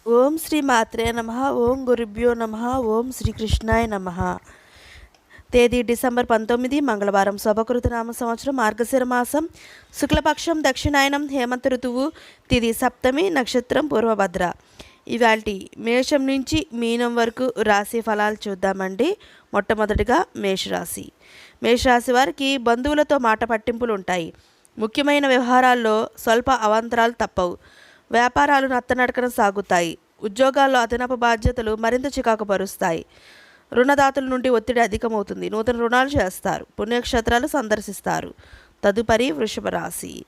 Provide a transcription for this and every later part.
ఓం శ్రీ మాత్రే నమః. ఓం గురుభ్యో నమః. ఓం శ్రీకృష్ణాయ నమః. తేదీ డిసెంబర్ 19 మంగళవారం. శుభకృత నామ సంవత్సరం మార్గశిర మాసం శుక్లపక్షం దక్షిణాయనం హేమంత ఋతువు. తిథి సప్తమి, నక్షత్రం పూర్వభద్ర. ఇవాల్టి మేషం నుంచి మీనం వరకు రాశి ఫలాలు చూద్దామండి. మొట్టమొదటిగా మేషరాశి. మేషరాశి వారికి బంధువులతో మాట పట్టింపులు ఉంటాయి. ముఖ్యమైన వ్యవహారాల్లో స్వల్ప అవాంతరాలు తప్పవు. వ్యాపారాలు నత్తనడకన సాగుతాయి. ఉద్యోగాల్లో అదనపు బాధ్యతలు మరింత చికాకు పరుస్తాయి. రుణదాతల నుండి ఒత్తిడి అధికమవుతుంది. నూతన రుణాలు చేస్తారు. పుణ్యక్షేత్రాలు సందర్శిస్తారు. తదుపరి వృషభ రాశి.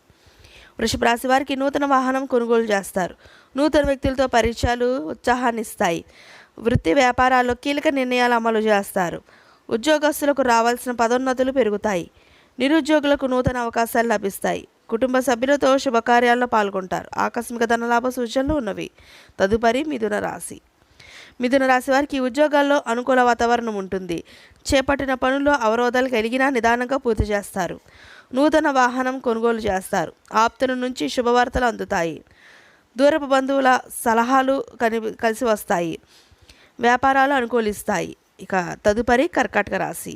వృషభ రాశి వారికి నూతన వాహనం కొనుగోలు చేస్తారు. నూతన వ్యక్తులతో పరిచయాలు ఉత్సాహాన్ని ఇస్తాయి. వృత్తి వ్యాపారాల్లో కీలక నిర్ణయాలు అమలు చేస్తారు. ఉద్యోగస్తులకు రావాల్సిన పదోన్నతులు పెరుగుతాయి. నిరుద్యోగులకు నూతన అవకాశాలు లభిస్తాయి. కుటుంబ సభ్యులతో శుభకార్యాల్లో పాల్గొంటారు. ఆకస్మిక ధనలాభ సూచనలు ఉన్నవి. తదుపరి మిథున రాశి. మిథున రాశి వారికి ఉద్యోగాల్లో అనుకూల వాతావరణం ఉంటుంది. చేపట్టిన పనుల్లో అవరోధాలు కలిగినా నిదానంగా పూర్తి చేస్తారు. నూతన వాహనం కొనుగోలు చేస్తారు. ఆప్తుల నుంచి శుభవార్తలు అందుతాయి. దూరపు బంధువుల సలహాలు కలిసి వస్తాయి. వ్యాపారాలు అనుకూలిస్తాయి. ఇక తదుపరి కర్కాటక రాశి.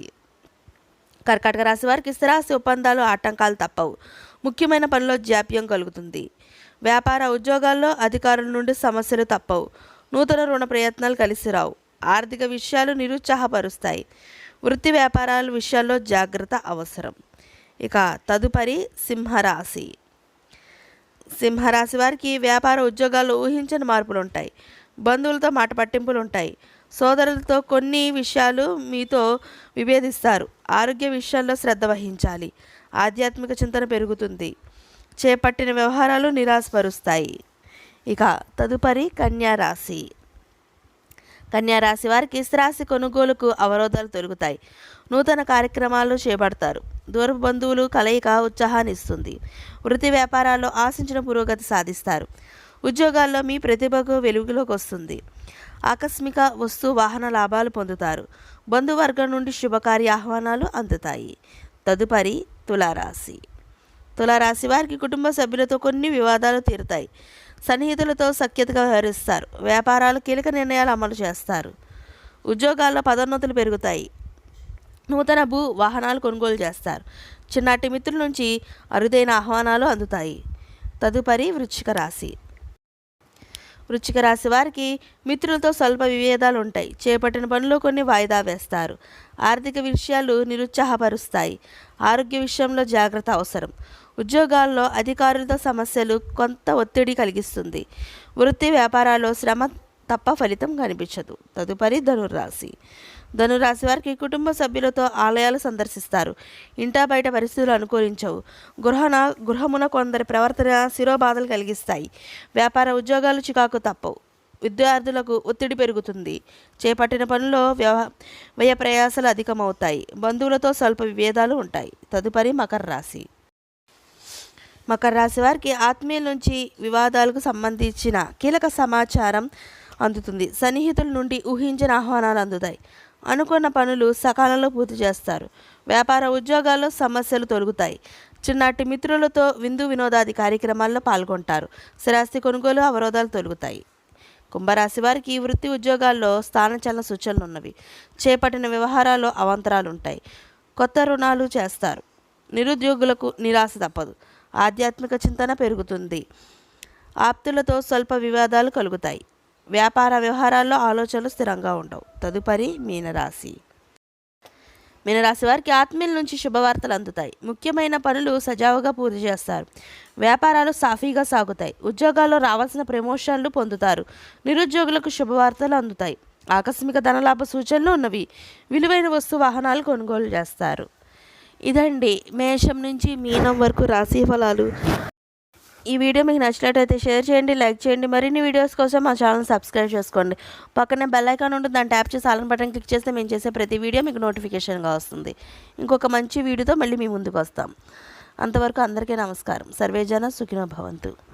కర్కాటక రాశి వారికి స్థిరాస్తి ఒప్పందాలు ఆటంకాలు తప్పవు. ముఖ్యమైన పనిలో జాప్యం కలుగుతుంది. వ్యాపార ఉద్యోగాల్లో అధికారుల నుండి సమస్యలు తప్పవు. నూతన రుణ ప్రయత్నాలు కలిసి రావు. ఆర్థిక విషయాలు నిరుత్సాహపరుస్తాయి. వృత్తి వ్యాపారాల విషయాల్లో జాగ్రత్త అవసరం. ఇక తదుపరి సింహరాశి. సింహరాశి వారికి వ్యాపార ఉద్యోగాల్లో ఊహించని మార్పులు ఉంటాయి. బంధువులతో మాట పట్టింపులు ఉంటాయి. సోదరులతో కొన్ని విషయాలు మీతో విభేదిస్తారు. ఆరోగ్య విషయాల్లో శ్రద్ధ వహించాలి. ఆధ్యాత్మిక చింతన పెరుగుతుంది. చేపట్టిన వ్యవహారాలు నిరాశపరుస్తాయి. ఇక తదుపరి కన్యారాశి. కన్యారాశి వారికి స్థిరాస్తి కొనుగోలుకు అవరోధాలు తొలగుతాయి. నూతన కార్యక్రమాలు చేపడతారు. దూరపు బంధువులు కలయిక ఉత్సాహాన్ని ఇస్తుంది. వృత్తి వ్యాపారాల్లో ఆశించిన పురోగతి సాధిస్తారు. ఉద్యోగాల్లో మీ ప్రతిభకు వెలుగులోకి వస్తుంది. ఆకస్మిక వస్తు వాహన లాభాలు పొందుతారు. బంధువర్గం నుండి శుభకార్య ఆహ్వానాలు అందుతాయి. తదుపరి తులారాశి. తులారాశి వారికి కుటుంబ సభ్యులతో కొన్ని వివాదాలు తీరుతాయి. సన్నిహితులతో సఖ్యతగా వ్యవహరిస్తారు. వ్యాపారాలు కీలక నిర్ణయాలు అమలు చేస్తారు. ఉద్యోగాల్లో పదోన్నతులు పెరుగుతాయి. నూతన వాహనాలు కొనుగోలు చేస్తారు. చిన్నటి మిత్రుల నుంచి అరుదైన ఆహ్వానాలు అందుతాయి. తదుపరి వృశ్చిక రాశి. వృశ్చిక రాశి వారికి మిత్రులతో స్వల్ప విభేదాలు ఉంటాయి. చేపట్టిన పనులు కొన్ని వాయిదా వేస్తారు. ఆర్థిక విషయాలు నిరుత్సాహపరుస్తాయి. ఆరోగ్య విషయంలో జాగ్రత్త అవసరం. ఉద్యోగాల్లో అధికారులతో సమస్యలు కొంత ఒత్తిడి కలిగిస్తుంది. వృత్తి వ్యాపారాల్లో శ్రమ తప్ప ఫలితం కనిపించదు. తదుపరి ధనుర్రాశి. ధనురాశి వారికి కుటుంబ సభ్యులతో ఆలయాలు సందర్శిస్తారు. ఇంటా బయట పరిస్థితులు అనుకూలించవు. గృహమున కొందరి ప్రవర్తన శిరోబాధలు కలిగిస్తాయి. వ్యాపార ఉద్యోగాలు చికాకు తప్పవు. విద్యార్థులకు ఒత్తిడి పెరుగుతుంది. చేపట్టిన పనుల్లో వ్యయ ప్రయాసాలు అధికమవుతాయి. బంధువులతో స్వల్ప విభేదాలు ఉంటాయి. తదుపరి మకర రాశి. మకర రాశి వారికి ఆత్మీయుల నుంచి వివాదాలకు సంబంధించిన కీలక సమాచారం అందుతుంది. సన్నిహితుల నుండి ఊహించిన ఆహ్వానాలు అందుతాయి. అనుకున్న పనులు సకాలంలో పూర్తి చేస్తారు. వ్యాపార ఉద్యోగాల్లో సమస్యలు తొలగుతాయి. చిన్నటి మిత్రులతో విందు వినోదాది కార్యక్రమాల్లో పాల్గొంటారు. స్థిరాస్తి కొనుగోలు అవరోధాలు తొలగుతాయి. కుంభరాశి వారికి వృత్తి ఉద్యోగాల్లో స్థానచలన సూచనలు ఉన్నవి. చేపట్టిన వ్యవహారాల్లో అవాంతరాలు ఉంటాయి. కొత్త రుణాలు చేస్తారు. నిరుద్యోగులకు నిరాశ తప్పదు. ఆధ్యాత్మిక చింతన పెరుగుతుంది. ఆప్తులతో స్వల్ప వివాదాలు కలుగుతాయి. వ్యాపార వ్యవహారాల్లో ఆలోచనలు స్థిరంగా ఉండవు. తదుపరి మీనరాశి. మీనరాశి వారికి ఆత్మీయుల నుంచి శుభవార్తలు అందుతాయి. ముఖ్యమైన పనులు సజావుగా పూర్తి చేస్తారు. వ్యాపారాలు సాఫీగా సాగుతాయి. ఉద్యోగాల్లో రావాల్సిన ప్రమోషన్లు పొందుతారు. నిరుద్యోగులకు శుభవార్తలు అందుతాయి. ఆకస్మిక ధనలాభ సూచనలు ఉన్నవి. విలువైన వాహనాలు కొనుగోలు చేస్తారు. ఇదండి మేషం నుంచి మీనం వరకు రాశి ఫలాలు. ఈ వీడియో మీకు నచ్చినట్టయితే షేర్ చేయండి, లైక్ చేయండి. మరిన్ని వీడియోస్ కోసం మా ఛానల్ సబ్స్క్రైబ్ చేసుకోండి. పక్కనే బెల్ ఐకాన్ ఉంటుంది. దాన్ని ట్యాప్ చేసి ఆల్ బటన్ క్లిక్ చేస్తే మేము చేసే ప్రతి వీడియో మీకు నోటిఫికేషన్గా వస్తుంది. ఇంకొక మంచి వీడియోతో మళ్ళీ మీ ముందుకు వస్తాం. అంతవరకు అందరికీ నమస్కారం. సర్వేజన సుఖినో భవంతు.